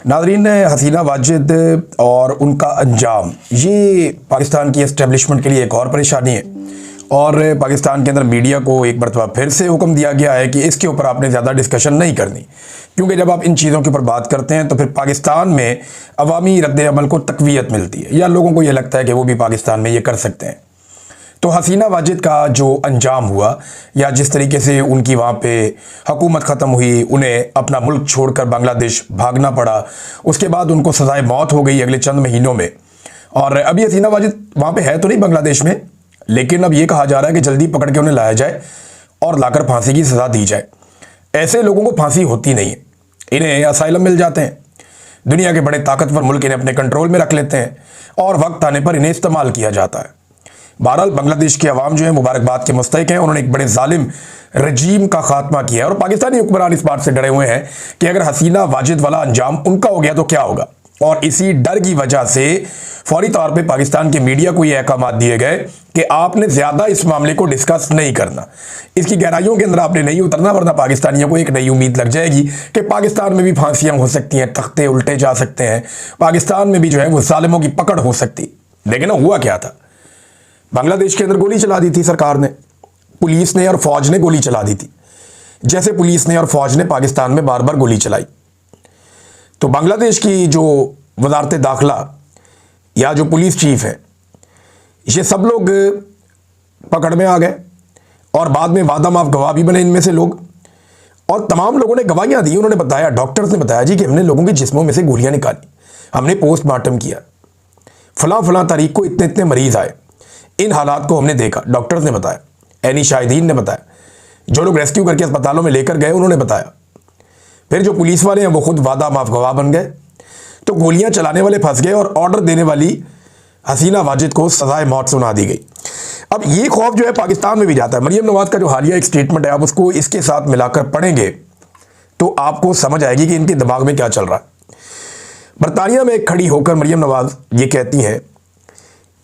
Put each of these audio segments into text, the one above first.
नाज़रीन, हसीना वाजिद और उनका अंजाम ये पाकिस्तान की एस्टेब्लिशमेंट के लिए एक और परेशानी है। और पाकिस्तान के अंदर मीडिया को एक मरतबा फिर से हुक्म दिया गया है कि इसके ऊपर आपने ज़्यादा डिस्कशन नहीं करनी, क्योंकि जब आप इन चीज़ों के ऊपर बात करते हैं तो फिर पाकिस्तान में अवामी रद्द-ए-अमल को तक़वियत मिलती है, या लोगों को ये लगता है कि वो भी पाकिस्तान में ये कर सकते हैं। तो हसीना वाजिद का जो अंजाम हुआ, या जिस तरीके से उनकी वहाँ पे हुकूमत ख़त्म हुई, उन्हें अपना मुल्क छोड़कर बांग्लादेश भागना पड़ा, उसके बाद उनको सज़ाए मौत हो गई अगले चंद महीनों में। और अभी हसीना वाजिद वहाँ पे है तो नहीं बांग्लादेश में, लेकिन अब ये कहा जा रहा है कि जल्दी पकड़ के उन्हें लाया जाए और लाकर फांसी की सज़ा दी जाए। ऐसे लोगों को फांसी होती नहीं है, इन्हें असाइलम मिल जाते हैं। दुनिया के बड़े ताकतवर मुल्क इन्हें अपने कंट्रोल में रख लेते हैं और वक्त आने पर इन्हें इस्तेमाल किया जाता है। बहरहाल बांग्लादेश के अवाम जो है मुबारकबाद के मुस्तहिक हैं। उन्होंने एक बड़े जालिम रजीम का खात्मा किया है और पाकिस्तानी हुक्मरान इस बात से डरे हुए हैं कि अगर हसीना वाजिद वाला अंजाम उनका हो गया तो क्या होगा। और इसी डर की वजह से फौरी तौर पे पाकिस्तान के मीडिया को ये अहकाम दिए गए कि आपने ज़्यादा इस मामले को डिस्कस नहीं करना, इसकी गहराइयों के अंदर आपने नहीं उतरना, वरना पाकिस्तानियों को एक नई उम्मीद लग जाएगी कि पाकिस्तान में भी फांसियां हो सकती हैं, तख्ते उल्टे जा सकते हैं, पाकिस्तान में भी जो है वो जालिमों की पकड़ हो सकती। लेकिन हुआ क्या था, बांग्लादेश के अंदर गोली चला दी थी सरकार ने, पुलिस ने और फौज ने गोली चला दी थी, जैसे पुलिस ने और फौज ने पाकिस्तान में बार बार गोली चलाई। तो बांग्लादेश की जो वजारत दाखिला या जो पुलिस चीफ है, ये सब लोग पकड़ में आ गए और बाद में वादा माफ गवाह भी बने इनमें से लोग। और तमाम लोगों ने गवाहियां दी। उन्होंने बताया, डॉक्टर्स ने बताया जी कि हमने लोगों के जिस्मों में से गोलियां निकाली, हमने पोस्टमार्टम किया, फलां फलां तारीख को इतने इतने मरीज आए, इन हालात को हमने देखा, डॉक्टर्स ने बताया, एनी शाहिदीन ने बताया, जो लोग रेस्क्यू करके अस्पतालों में लेकर गए उन्होंने बताया। फिर जो पुलिस वाले हैं वो खुद वादा माफ गवाह बन गए। तो गोलियां चलाने वाले फंस गए और ऑर्डर देने वाली हसीना वाजिद को सजाए मौत सुना दी गई। अब ये खौफ जो है पाकिस्तान में भी जाता है। मरियम नवाज का जो हालिया एक स्टेटमेंट है, आप उसको इसके साथ मिलाकर पढ़ेंगे तो आपको समझ आएगी कि इनके दिमाग में क्या चल रहा है। बरतानिया में खड़ी होकर मरियम नवाज ये कहती हैं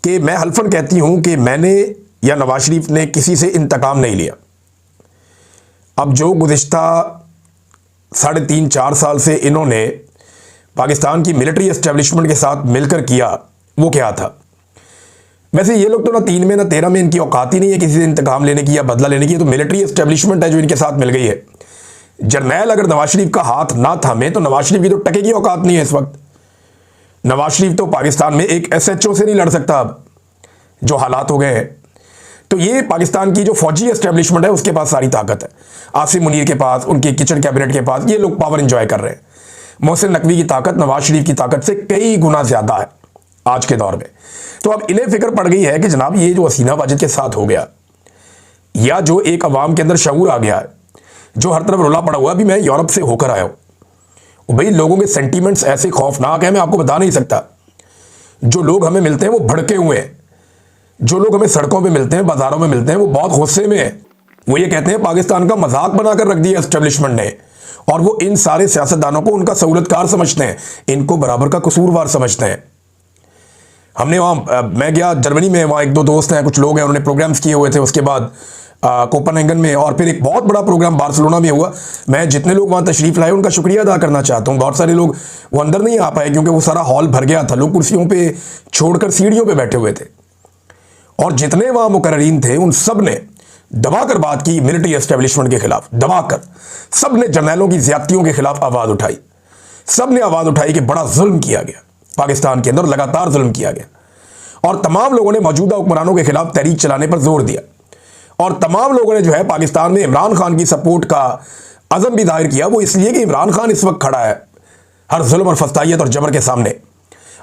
कि मैं हल्फन कहती हूं कि मैंने या नवाज शरीफ ने किसी से इंतकाम नहीं लिया। अब जो गुज़िश्ता 3.5-4 साल से इन्होंने पाकिस्तान की मिलिट्री एस्टेब्लिशमेंट के साथ मिलकर किया, वो क्या था। वैसे ये लोग तो ना 3 में ना 13 में इनकी औकात ही नहीं है किसी से इंतकाम लेने की या बदला लेने की। तो मिलिट्री एस्टेब्लिशमेंट है जो इनके साथ मिल गई है। जर्नैल अगर नवाज शरीफ का हाथ ना थामे तो नवाज शरीफ की तो टके की औकात नहीं है इस वक्त। नवाज शरीफ तो पाकिस्तान में एक SHO से नहीं लड़ सकता अब, जो हालात हो गए हैं। तो ये पाकिस्तान की जो फौजी एस्टेब्लिशमेंट है उसके पास सारी ताकत है, आसिम मुनीर के पास, उनके किचन कैबिनेट के पास, ये लोग पावर एंजॉय कर रहे हैं। मोहसिन नकवी की ताकत नवाज शरीफ की ताकत से कई गुना ज्यादा है आज के दौर में। तो अब इन्हें फिक्र पड़ गई है कि जनाब ये जो हसीना वाजिद के साथ हो गया, या जो एक अवाम के अंदर शऊर आ गया है, जो हर तरफ रोला पड़ा हुआ, अभी मैं यूरोप से होकर आया हूं भाई, लोगों के सेंटीमेंट्स ऐसे खौफनाक है मैं आपको बता नहीं सकता। जो लोग हमें मिलते हैं वो भड़के हुए हैं, जो लोग हमें सड़कों पे मिलते हैं, बाजारों में मिलते हैं, वो बहुत गुस्से में है। वो ये कहते हैं पाकिस्तान का मजाक बनाकर रख दिया एस्टेब्लिशमेंट ने, और वो इन सारे सियासतदानों को उनका सहूलतकार समझते हैं, इनको बराबर का कसूरवार समझते हैं। हमने वहाँ, मैं गया जर्मनी में, वहाँ 1-2 दोस्त हैं, कुछ लोग हैं, उन्होंने प्रोग्राम्स किए हुए थे। उसके बाद कोपनहेगन में, और फिर एक बहुत बड़ा प्रोग्राम बार्सिलोना में हुआ। मैं जितने लोग वहाँ तशरीफ़ लाए उनका शुक्रिया अदा करना चाहता हूँ। बहुत सारे लोग वो अंदर नहीं आ पाए क्योंकि वो सारा हॉल भर गया था, लोग कुर्सियों पर छोड़कर सीढ़ियों पर बैठे हुए थे। और जितने वहाँ मुकर्रीन थे उन सब ने दबाकर बात की मिलिट्री एस्टेब्लिशमेंट के खिलाफ, दबाकर। सब ने जर्नैलों की ज्यादतियों के खिलाफ आवाज़ उठाई। सब ने आवाज़ उठाई कि बड़ा जुल्म किया गया पाकिस्तान के अंदर, लगातार जुल्म किया गया। और तमाम लोगों ने मौजूदा हुक्मरानों के खिलाफ तहरीक चलाने पर जोर दिया। और तमाम लोगों ने जो है पाकिस्तान में इमरान खान की सपोर्ट का अज़म भी जाहिर किया। वो इसलिए कि इमरान खान इस वक्त खड़ा है हर जुल्म और फस्तायत और जबर के सामने,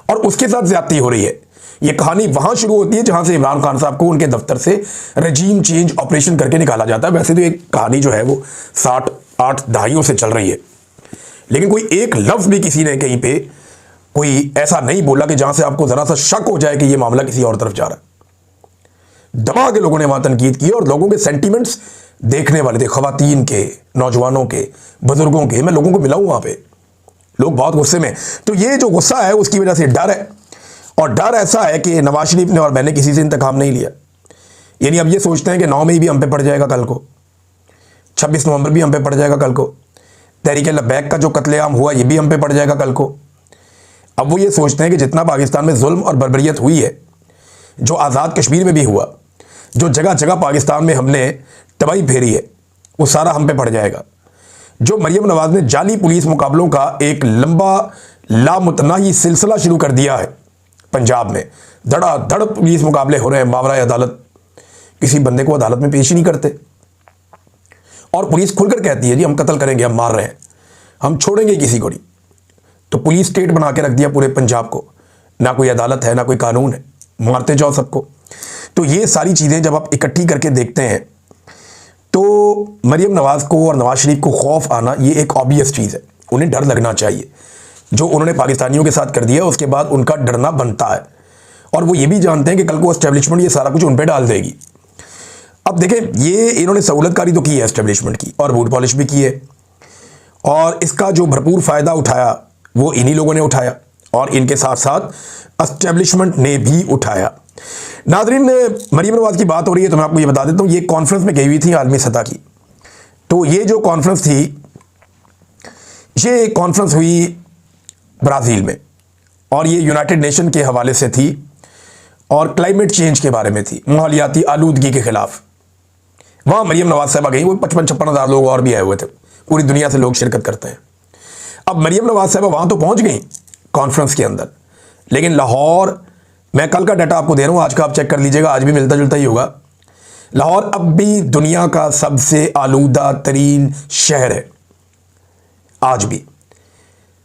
और उसके साथ ज्यादती हो रही है। ये कहानी वहां शुरू होती है जहां से इमरान खान साहब को उनके दफ्तर से रजीम चेंज ऑपरेशन करके निकाला जाता है। वैसे तो एक कहानी जो है वो 60-8 दहाइयों से चल रही है, लेकिन कोई एक लफ्ज भी किसी ने कहीं पे कोई ऐसा नहीं बोला कि जहां से आपको जरा सा शक हो जाए कि ये मामला किसी और तरफ जा रहा है। दबा के लोगों ने वहां तनकीद की और लोगों के सेंटीमेंट्स देखने वाले थे, खवातीन के, नौजवानों के, बुजुर्गों के। मैं लोगों को मिला हूं वहां पे, लोग बहुत गुस्से में। तो ये जो गुस्सा है उसकी वजह से डर है, और डर ऐसा है कि नवाज शरीफ ने और मैंने किसी से इंतकाम नहीं लिया। यानी अब ये सोचते हैं कि 9 मई भी हम पे पड़ जाएगा कल को, 26 नवंबर भी हम पे पड़ जाएगा कल को, तहरीक लब्बैक का जो कत्लेआम हुआ ये भी हम पे पड़ जाएगा कल को। अब वो ये सोचते हैं कि जितना पाकिस्तान में जुल्म और बर्बरियत हुई है, जो आज़ाद कश्मीर में भी हुआ, जो जगह जगह पाकिस्तान में हमने तबाही फेरी है, वो सारा हम पे पड़ जाएगा। जो मरियम नवाज ने जाली पुलिस मुकाबलों का एक लंबा लामुतनाही सिलसिला शुरू कर दिया है पंजाब में, धड़ाधड़ पुलिस मुकाबले हो रहे हैं, मावरा अदालत, किसी बंदे को अदालत में पेश ही नहीं करते। और पुलिस खुलकर कहती है जी हम कत्ल करेंगे, हम मार रहे हैं, हम छोड़ेंगे किसी को नहीं। तो पुलिस स्टेट बना के रख दिया पूरे पंजाब को, ना कोई अदालत है ना कोई कानून है, मारते जाओ सबको। तो ये सारी चीज़ें जब आप इकट्ठी करके देखते हैं तो मरियम नवाज को और नवाज शरीफ को खौफ आना ये एक ऑब्वियस चीज़ है, उन्हें डर लगना चाहिए। जो उन्होंने पाकिस्तानियों के साथ कर दिया उसके बाद उनका डरना बनता है, और वो ये भी जानते हैं कि कल को एस्टेब्लिशमेंट ये सारा कुछ उन पर डाल देगी। अब देखें, ये इन्होंने सहूलतकारी तो की है एस्टेब्लिशमेंट की, और बूट पॉलिश भी की है, और इसका जो भरपूर फ़ायदा उठाया वो इन्हीं लोगों ने उठाया, और इनके साथ साथ एस्टेब्लिशमेंट ने भी उठाया। नाज़रीन, मरियम नवाज की बात हो रही है तो मैं आपको ये बता देता हूँ, ये कॉन्फ्रेंस में गई हुई थी आलमी सतह की। तो ये जो कॉन्फ्रेंस थी, ये कॉन्फ्रेंस हुई ब्राज़ील में, और ये यूनाइटेड नेशन के हवाले से थी, और क्लाइमेट चेंज के बारे में थी, माहौलियाती आलूदगी के खिलाफ। वहाँ मरियम नवाज साहबा गई, वो 55-56 हज़ार लोग और भी आए हुए थे, पूरी दुनिया से लोग शिरकत करते हैं। अब मरियम नवाज साहबा वहाँ तो पहुँच गई कॉन्फ्रेंस के अंदर, लेकिन लाहौर, मैं कल का डाटा आपको दे रहा हूँ, आज का आप चेक कर लीजिएगा, आज भी मिलता जुलता ही होगा। लाहौर अब भी दुनिया का सबसे आलूदा तरीन शहर है। आज भी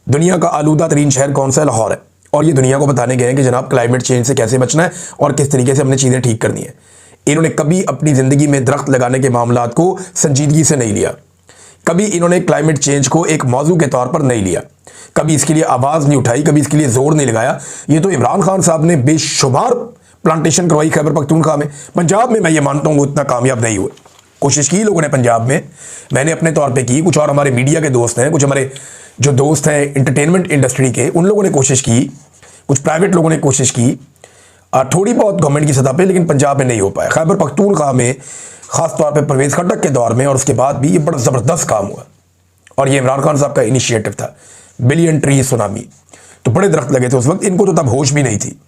दुनिया का आलूदा तरीन शहर कौन सा है? लाहौर है। और ये दुनिया को बताने गए हैं कि जनाब क्लाइमेट चेंज से कैसे बचना है और किस तरीके से हमने चीज़ें ठीक करनी है। इन्होंने कभी अपनी ज़िंदगी में दरख्त लगाने के मामलात को संजीदगी से नहीं लिया, कभी इन्होंने क्लाइमेट चेंज को एक मौजू के तौर पर नहीं लिया, कभी इसके लिए आवाज़ नहीं उठाई, कभी इसके लिए जोर नहीं लगाया। ये तो इमरान खान साहब ने बेशुमार प्लांटेशन करवाई खैबर पख्तूनख्वा में। पंजाब में मैं ये मानता हूँ वो इतना कामयाब नहीं हुए, कोशिश की लोगों ने पंजाब में, मैंने अपने तौर पे की, कुछ और हमारे मीडिया के दोस्त हैं, कुछ हमारे जो दोस्त हैं इंटरटेनमेंट इंडस्ट्री के, उन लोगों ने कोशिश की, कुछ प्राइवेट लोगों ने कोशिश की, थोड़ी बहुत गवर्नमेंट की सतह पे, लेकिन पंजाब में नहीं हो पाया। खैबर पख्तूनख्वा में ख़ास तौर पे परवेज़ खट्टक के दौर में और उसके बाद भी ये बड़ा ज़बरदस्त काम हुआ, और ये इमरान खान साहब का इनिशिएटिव था। बिलियन ट्री सुनामी, तो बड़े दरख्त लगे थे उस वक्त, इनको तो तब होश भी नहीं थी।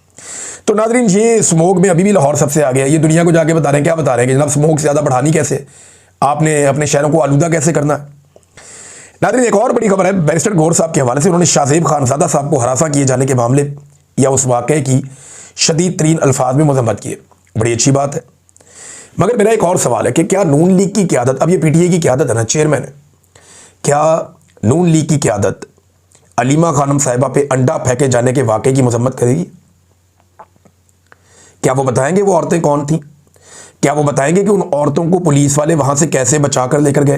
तो नाज़रीन, ये स्मोक में अभी भी लाहौर सबसे आगे है। ये दुनिया को जाके बता रहे हैं, क्या बता रहे हैं कि जनाब स्मोक ज़्यादा बढ़ानी कैसे, आपने अपने शहरों को आलूदा कैसे करना है। नाज़रीन, एक और बड़ी खबर है बैरिस्टर गौहर साहब के हवाले से। उन्होंने शाहज़ेब खानज़ादा साहब को हरासा किए जाने के मामले या उस वाक़े की शदीद तरीन अल्फाज में मज़म्मत की है। बड़ी अच्छी बात है, मगर मेरा एक और सवाल है कि क्या नून लीग की क़यादत, अब ये पीटीआई की क़यादत है ना, चेयरमैन है, क्या नून लीग की क़यादत अलीमा खानम साहिबा पे अंडा फेंके जाने के वाक़े की मज़म्मत करेगी? क्या वो बताएंगे वो औरतें कौन थीं? क्या वो बताएंगे कि उन औरतों को पुलिस वाले वहाँ से कैसे बचा कर लेकर गए?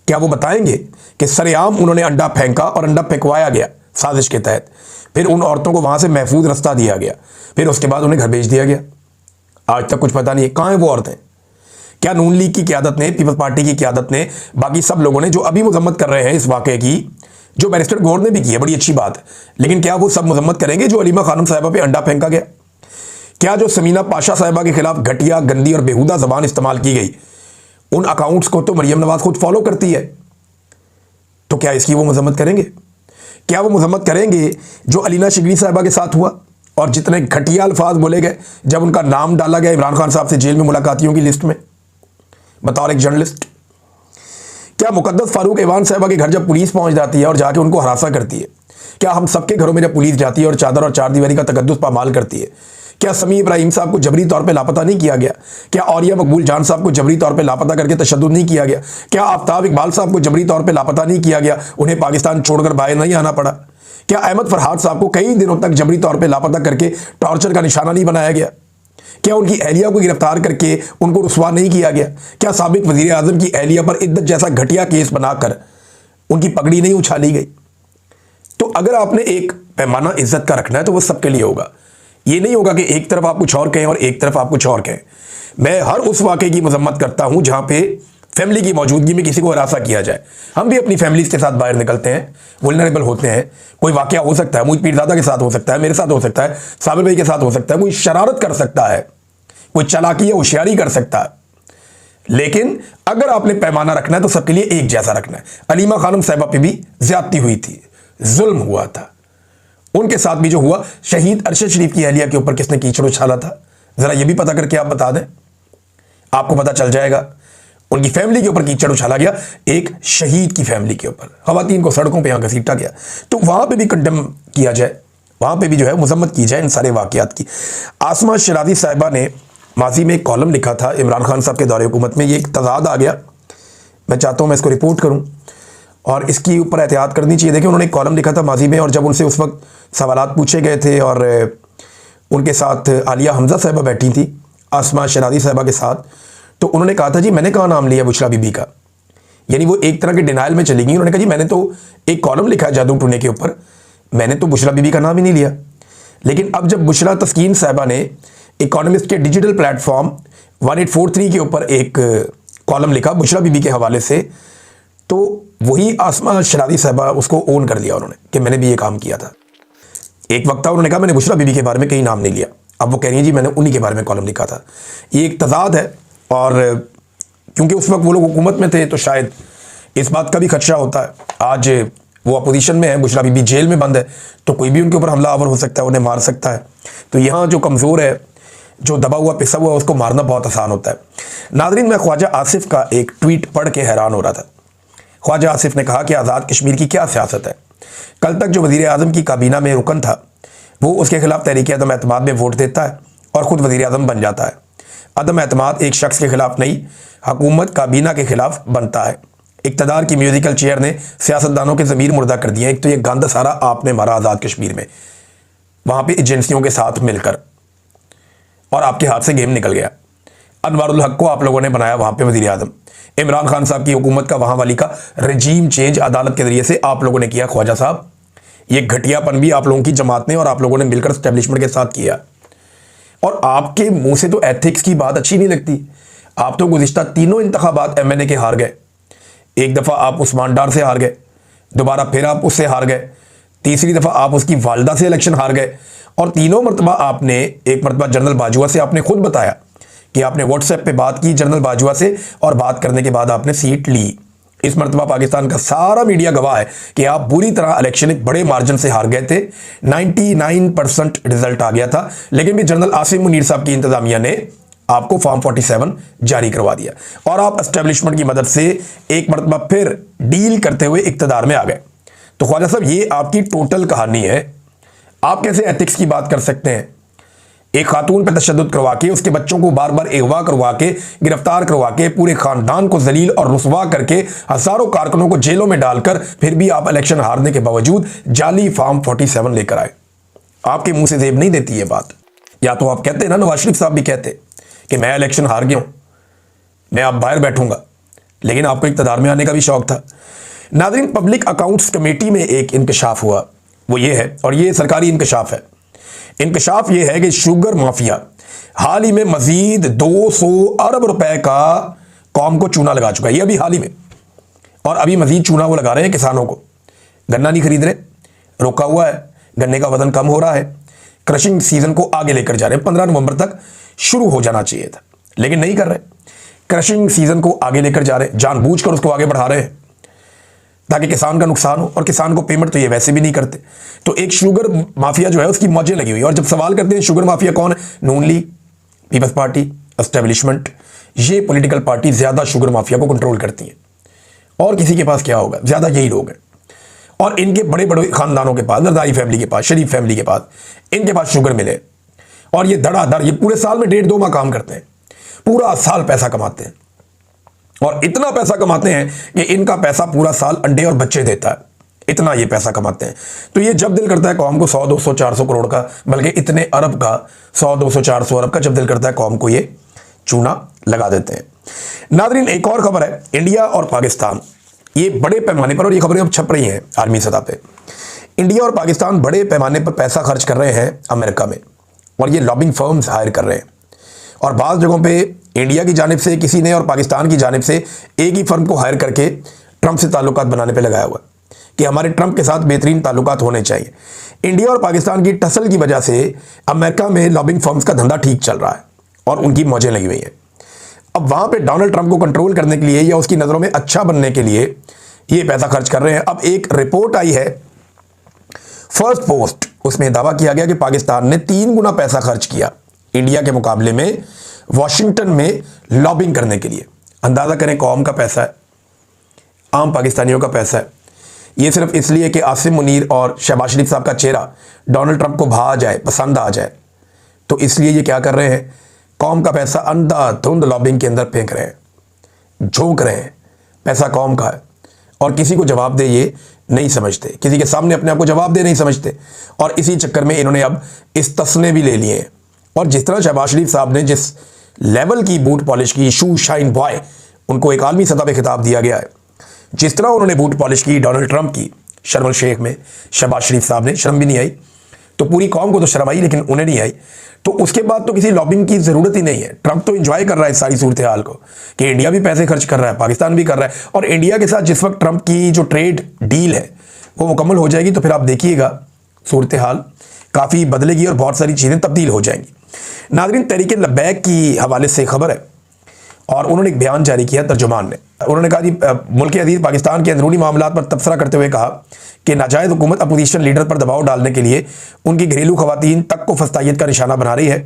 क्या वो बताएंगे कि सरेआम उन्होंने अंडा फेंका और अंडा फेंकवाया गया साजिश के तहत, फिर उन औरतों को वहाँ से महफूज रास्ता दिया गया, फिर उसके बाद उन्हें घर भेज दिया गया? आज तक कुछ पता नहीं है कहाँ हैं वो औरतें। क्या नून लीग की क़यादत ने, पीपल्स पार्टी की क़यादत ने, बाकी सब लोगों ने जो अभी मजम्मत कर रहे हैं इस वाक़े की, जो बैरिस्टर गौहर ने भी की है, बड़ी अच्छी बात है, लेकिन क्या वो सब मजम्मत करेंगे जो अलीमा खानम साहिबा पे अंडा फेंका गया? क्या जो समीना पाशा साहिबा के खिलाफ घटिया, गंदी और बेहुदा ज़बान इस्तेमाल की गई, उन अकाउंट्स को तो मरियम नवाज खुद फॉलो करती है, तो क्या इसकी वो मजम्मत करेंगे? क्या वो मजम्मत करेंगे जो अलीना शिगरी साहिबा के साथ हुआ और जितने घटिया अल्फाज बोले गए जब उनका नाम डाला गया इमरान खान साहब से जेल में मुलाकातियों की लिस्ट में बतौर एक जर्नलिस्ट? क्या मुकद्दस फारूक ईवान साहिबा के घर जब पुलिस पहुंच जाती है और जाके उनको हरासा करती है, क्या हम सबके घरों में जब पुलिस जाती है और चादर और चारदीवारी का तकद्दुस पामाल करती है, क्या समी इब्राहिम साहब को जबरी तौर पे लापता नहीं किया गया? क्या औरिया मकबूल जान साहब को जबरी तौर पे लापता करके तशद्दुद नहीं किया गया? क्या आफ्ताब इकबाल साहब को जबरी तौर पे लापता नहीं किया गया, उन्हें पाकिस्तान छोड़कर बाहर नहीं आना पड़ा? क्या अहमद फरहाद साहब को कई दिनों तक जबरी तौर पे लापता करके टॉर्चर का निशाना नहीं बनाया गया? क्या उनकी अहलिया को गिरफ्तार करके उनको रुस्वा नहीं किया गया? क्या साबिक वजीर आजम की अहलिया पर इद्दत जैसा घटिया केस बनाकर उनकी पगड़ी नहीं उछाली गई? तो अगर आपने एक पैमाना इज्जत का रखना है तो वो सबके लिए होगा। ये नहीं होगा कि एक तरफ आप कुछ और कहें और एक तरफ आप कुछ और कहें। मैं हर उस वाक़े की मजम्मत करता हूं जहां पे फैमिली की मौजूदगी में किसी को हरासा किया जाए। हम भी अपनी फैमिलीज के साथ बाहर निकलते हैं, वुल्नरेबल होते हैं, कोई वाक़या हो सकता है, मुझ पीरज़ादा के साथ हो सकता है, मेरे साथ हो सकता है, साबिर भाई के साथ हो सकता है, कोई शरारत कर सकता है, कोई चालाकी या होशियारी कर सकता है, लेकिन अगर आपने पैमाना रखना है तो सबके लिए एक जैसा रखना है। अलीमा खानम साहिबा पे भी ज्यादती हुई थी, जुल्म हुआ था, उनके साथ भी जो हुआ, शहीद अरशद शरीफ की अहलिया के ऊपर किसने कीचड़ उछाला था, जरा ये भी पता करके आप बता दें, आपको पता चल जाएगा। उनकी फैमिली के ऊपर कीचड़ उछाला गया, एक शहीद की फैमिली के ऊपर, खवातीन को सड़कों पे यहां घसीटा गया। तो वहां पे भी कंडेम किया जाए, वहां पे भी जो है मजम्मत की जाए इन सारे वाकयात की। आसमा शराजी साहिबा ने माजी में एक कॉलम लिखा था इमरान खान साहब के दौरे हुकूमत में, ये एक तजाद आ गया, मैं चाहता हूं मैं इसको रिपोर्ट करूं और इसकी ऊपर एहतियात करनी चाहिए। देखिए, उन्होंने एक कॉलम लिखा था माजी में, और जब उनसे उस वक्त सवालात पूछे गए थे और उनके साथ आलिया हमजा साहिबा बैठी थी आसमा शराजी साहिबा के साथ, तो उन्होंने कहा था जी मैंने कहाँ नाम लिया बुशरा बीबी का, यानी वो एक तरह के डिनाइल में चली गई। उन्होंने कहा जी मैंने तो एक कॉलम लिखा है जादू टूने के ऊपर, मैंने तो बुशरा बीबी का नाम ही नहीं लिया। लेकिन अब जब बुशरा तस्कीन साहिबा ने इकोनॉमिस्ट के डिजिटल प्लेटफॉर्म 1843 के ऊपर एक कॉलम लिखा बुशरा बीबी के हवाले से, तो वही आसमा शराजी साहिबा उसको ओन कर लिया उन्होंने कि मैंने भी ये काम किया था। एक वक्त था उन्होंने कहा मैंने बुशरा बीबी के बारे में कहीं नाम नहीं लिया, अब वो कह रही है जी मैंने उन्हीं के बारे में कॉलम लिखा था। ये एक तजाद है, और क्योंकि उस वक्त वो लोग हुकूमत में थे तो शायद इस बात का भी खदशा होता है। आज वो अपोजिशन में है, बुशरा बीबी जेल में बंद है, तो कोई भी उनके ऊपर हमला आवर हो सकता है, उन्हें मार सकता है। तो यहाँ जो कमज़ोर है, जो दबा हुआ पिसा हुआ, उसको मारना बहुत आसान होता है। नादरीन, मैं ख्वाजा आसिफ का एक ट्वीट पढ़ के हैरान हो रहा था। ख्वाजा आसिफ ने कहा कि आज़ाद कश्मीर की क्या सियासत है। कल तक जो वज़ीर आज़म की काबीना में रुकन था, वो उसके खिलाफ तहरीक अदम एतमाद में वोट देता है और ख़ुद वज़ीर आज़म बन जाता है। अदम एतमाद एक शख्स के खिलाफ नहीं, हुकूमत काबीना के खिलाफ बनता है। इक़्तिदार की म्यूजिकल चेयर ने सियासतदानों के ज़मीर मुर्दा कर दिए। एक तो ये गंद सारा आपने मारा आज़ाद कश्मीर में, वहाँ पे एजेंसियों के साथ मिलकर, और आपके हाथ से गेम निकल गया। अनवारुल हक को आप लोगों ने बनाया वहाँ पे वज़ीर आज़म। इमरान खान साहब की हुकूमत का वहाँ वाली का रजीम चेंज अदालत के ज़रिए से आप लोगों ने किया। ख्वाजा साहब, ये घटियापन भी आप लोगों की जमात ने और आप लोगों ने मिलकर एस्टेब्लिशमेंट के साथ किया। और आपके मुंह से तो एथिक्स की बात अच्छी नहीं लगती। आप तो गुज़िश्ता तीनों इंतखाबात MNA के हार गए। एक दफ़ा आप उस्मान डार से हार गए, दोबारा फिर आप उससे हार गए, तीसरी दफ़ा आप उसकी वालदा से इलेक्शन हार गए, और तीनों मरतबा आपने, एक मरतबा जनरल बाजुआ से आपने खुद बताया कि आपने व्हाट्सएप पे बात की जनरल बाजुआ से, और बात करने के बाद आपने सीट ली। इस मरतबा पाकिस्तान का सारा मीडिया गवाह है कि आप बुरी तरह इलेक्शन एक बड़े मार्जिन से हार गए थे। 99% रिजल्ट आ गया था, लेकिन भी जनरल आसिम मुनीर साहब की इंतजामिया ने आपको फॉर्म 47 जारी करवा दिया, और आप एस्टेब्लिशमेंट की मदद से एक मरतबा फिर डील करते हुए इक्तदार में आ गए। तो ख्वाजा साहब, ये आपकी टोटल कहानी है। आप कैसे एथिक्स की बात कर सकते हैं? एक खातून पर तशद्दुद करवा के, उसके बच्चों को बार बार अगवा करवा के, गिरफ्तार करवा के, पूरे खानदान को जलील और रुसवा करके, हजारों कारकुनों को जेलों में डालकर, फिर भी आप इलेक्शन हारने के बावजूद जाली फॉर्म 47 लेकर आए। आपके मुंह से जेब नहीं देती ये बात। या तो आप कहते ना, नवाज शरीफ साहब भी कहते कि मैं इलेक्शन हार गया हूं, मैं अब बाहर बैठूंगा, लेकिन आपको इक़्तिदार में आने का भी शौक था। नाज़रीन, पब्लिक अकाउंट्स कमेटी में एक इंकशाफ हुआ, वो ये है, और ये सरकारी इंकशाफ है। इंकशाफ ये है कि शुगर माफिया हाल ही में मजीद 200 अरब रुपए का कौम को चूना लगा चुका है। ये अभी हाल ही में, और अभी मजीद चूना वो लगा रहे हैं किसानों को। गन्ना नहीं खरीद रहे, रोका हुआ है, गन्ने का वजन कम हो रहा है, क्रशिंग सीजन को आगे लेकर जा रहे हैं। 15 नवंबर तक शुरू हो जाना चाहिए था, लेकिन नहीं कर रहे। क्रशिंग सीजन को आगे लेकर जा रहे हैं, जानबूझकर उसको आगे बढ़ा रहे हैं ताकि किसान का नुकसान हो, और किसान को पेमेंट तो ये वैसे भी नहीं करते। तो एक शुगर माफिया जो है उसकी मौजें लगी हुई है। और जब सवाल करते हैं शुगर माफिया कौन है, नून लीग, पीपल्स पार्टी, एस्टेब्लिशमेंट, ये पॉलिटिकल पार्टी ज्यादा शुगर माफिया को कंट्रोल करती हैं। और किसी के पास क्या होगा, ज्यादा यही लोग हैं। और इनके बड़े बड़े खानदानों के पास, नरदाई फैमिली के पास, शरीफ फैमिली के पास, इनके पास शुगर मिले, और ये धड़ाधड़, ये पूरे साल में 1.5-2 माह काम करते हैं, पूरा साल पैसा कमाते हैं, और इतना पैसा कमाते हैं कि इनका पैसा पूरा साल अंडे और बच्चे देता है। इतना ये पैसा कमाते हैं। तो ये जब दिल करता है कौम को 100, 200, 400 करोड़ का, बल्कि इतने अरब का, 100, 200, 400 अरब का जब दिल करता है कौम को, ये चूना लगा देते हैं। नादरीन, एक और खबर है, इंडिया और पाकिस्तान, ये बड़े पैमाने पर, और ये खबरें अब छप रही हैं आर्मी सतह पे, इंडिया और पाकिस्तान बड़े पैमाने पर पैसा खर्च कर रहे हैं अमेरिका में, और ये लॉबिंग फर्म्स हायर कर रहे हैं। और बाज़ जगहों पे इंडिया की जानिब से किसी ने और पाकिस्तान की जानिब से एक ही फर्म को हायर करके ट्रंप से ताल्लुकात बनाने पे लगाया हुआ कि हमारे ट्रंप के साथ बेहतरीन ताल्लुकात होने चाहिए। इंडिया और पाकिस्तान की टसल की वजह से अमेरिका में लॉबिंग फर्म्स का धंधा ठीक चल रहा है और उनकी मौजें लगी हुई हैं। अब वहाँ पे डोनाल्ड ट्रंप को कंट्रोल करने के लिए या उसकी नज़रों में अच्छा बनने के लिए ये पैसा खर्च कर रहे हैं। अब एक रिपोर्ट आई है, फर्स्ट पोस्ट उसमें दावा किया गया कि पाकिस्तान ने 3 गुना पैसा खर्च किया इंडिया के मुकाबले में वॉशिंगटन में लॉबिंग करने के लिए। अंदाज़ा करें, कौम का पैसा है, आम पाकिस्तानियों का पैसा है। ये सिर्फ इसलिए कि आसिम मुनीर और शहबाज शरीफ साहब का चेहरा डोनाल्ड ट्रंप को भा जाए, पसंद आ जाए, तो इसलिए ये क्या कर रहे हैं, कौम का पैसा अंधाधुंध लॉबिंग के अंदर फेंक रहे हैं, झोंक रहे हैं। पैसा कौम का है और किसी को जवाब दे ये नहीं समझते, किसी के सामने अपने आप को जवाब दे नहीं समझते। और इसी चक्कर में इन्होंने अब इस तस्ने भी ले लिए हैं। और जिस तरह शहबाज शरीफ साहब ने जिस लेवल की बूट पॉलिश की, शू शाइन बॉय, उनको एक आलमी सतह पे खिताब दिया गया है, जिस तरह उन्होंने बूट पॉलिश की डोनाल्ड ट्रंप की शर्म शेख में, शहबाज शरीफ साहब ने शर्म भी नहीं आई, तो पूरी कौम को तो शर्म आई लेकिन उन्हें नहीं आई। तो उसके बाद तो किसी लॉबिंग की ज़रूरत ही नहीं है। ट्रंप तो एंजॉय कर रहा है इस सारी सूरत हाल को कि इंडिया भी पैसे खर्च कर रहा है, पाकिस्तान भी कर रहा है। और इंडिया के साथ जिस वक्त ट्रंप की जो ट्रेड डील है वो मुकम्मल हो जाएगी तो फिर आप देखिएगा सूरत हाल काफ़ी बदलेगी और बहुत सारी चीज़ें तब्दील हो जाएंगी। नाज़रीन, तहरीक लब्बैक की हवाले से खबर है और उन्होंने एक बयान जारी किया तर्जुमान ने। उन्होंने कहा कि मुल्क अजीज पाकिस्तान के अंदरूनी मामलात पर तबसरा करते हुए कहा कि नाजायज़ हुकूमत अपोजिशन लीडर पर दबाव डालने के लिए उनकी घरेलू खवातीन तक को फस्तायत का निशाना बना रही है।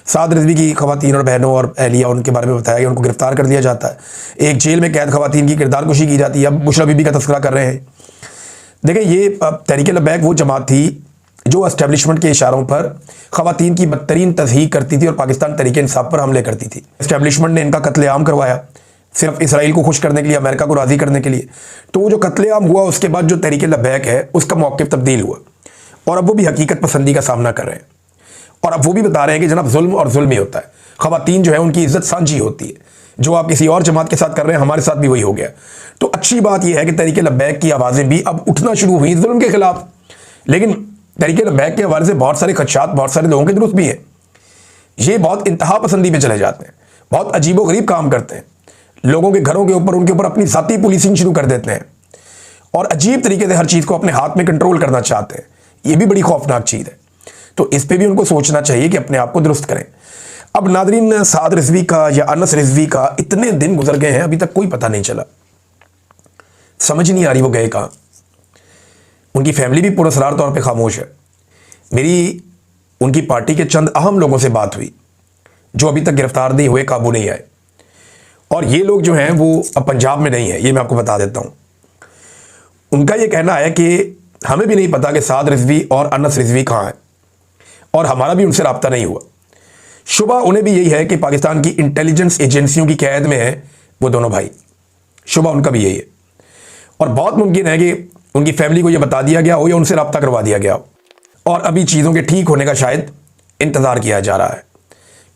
साद रिजवी की खवातीन और बहनों और अहलिया, उनके बारे में बताया गया, उनको गिरफ्तार कर दिया जाता है। एक जेल में कैद खवातीन की किरदार कुशी की जाती है। अब बुशरा बीबी का तस्करा कर रहे हैं। देखें, ये तहरीक लब्बैक वो जमात थी जो एस्टेब्लिशमेंट के इशारों पर खवातीन की बदतरीन तज़हीक करती थी और पाकिस्तान तहरीक इंसाफ पर हमले करती थी। एस्टेब्लिशमेंट ने इनका कत्लेआम करवाया सिर्फ इसराइल को खुश करने के लिए, अमेरिका को राज़ी करने के लिए। तो वो जो कत्लेआम हुआ उसके बाद जो तहरीक लब्बैक है उसका मौक़िफ़ तब्दील हुआ और अब वो भी हकीकत पसंदी का सामना कर रहे हैं। और अब वो भी बता रहे हैं कि जनाब जुल्म और जुल्म ही होता है, खवातीन जो है उनकी इज़्ज़त सांझी होती है। जो आप किसी और जमात के साथ कर रहे हैं हमारे साथ भी वही हो गया। तो अच्छी बात यह है कि तहरीक लब्बैक की आवाज़ें भी अब उठना शुरू हुई जुल्म के खिलाफ। लेकिन तहरीक लब्बैक के हवाले से बहुत सारे खदशात बहुत सारे लोगों के दुरुस्त भी हैं। ये बहुत इंतहा पसंदी पे चले जाते हैं, बहुत अजीबो गरीब काम करते हैं, लोगों के घरों के ऊपर उनके ऊपर अपनी ज़ाती पुलिसिंग शुरू कर देते हैं और अजीब तरीके से हर चीज़ को अपने हाथ में कंट्रोल करना चाहते हैं। ये भी बड़ी खौफनाक चीज़ है। तो इस पर भी उनको सोचना चाहिए कि अपने आप को दुरुस्त करें। अब नादरीन, साद रिजवी का या अनस रिजवी का इतने दिन गुजर गए हैं, अभी तक कोई पता नहीं चला। समझ नहीं आ रही वो गए कहाँ। उनकी फैमिली भी पुरस्कार तौर पे खामोश है। मेरी उनकी पार्टी के चंद अहम लोगों से बात हुई जो अभी तक गिरफ्तार नहीं हुए, काबू नहीं आए। और ये लोग जो हैं वो अब पंजाब में नहीं है, ये मैं आपको बता देता हूँ। उनका ये कहना है कि हमें भी नहीं पता कि साद रिजवी और अनस रिजवी कहाँ हैं और हमारा भी उनसे रब्ता नहीं हुआ। शुबा उन्हें भी यही है कि पाकिस्तान की इंटेलिजेंस एजेंसियों की कैद में है वो दोनों भाई। शुबा उनका भी यही है और बहुत मुमकिन है कि उनकी फैमिली को यह बता दिया गया हो या उनसे रब्ता करवा दिया गया हो और अभी चीज़ों के ठीक होने का शायद इंतज़ार किया जा रहा है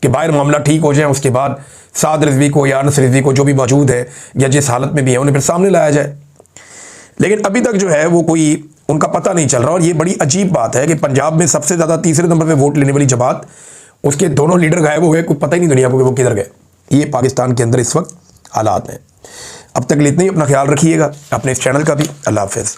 कि बाहर मामला ठीक हो जाए, उसके बाद साद रिजवी को या अनस रिजवी को जो भी मौजूद है या जिस हालत में भी है उन्हें फिर सामने लाया जाए। लेकिन अभी तक जो है वो कोई उनका पता नहीं चल रहा। और ये बड़ी अजीब बात है कि पंजाब में सबसे ज़्यादा तीसरे नंबर पर वोट लेने वाली जमात, उसके दोनों लीडर गायब हो गए, कोई पता ही नहीं दुनिया को कि वो किधर गए। ये पाकिस्तान के अंदर इस वक्त हालात हैं। अब तक इतना ही, अपना ख्याल रखिएगा, अपने इस चैनल का भी। अल्लाह हाफ़िज़।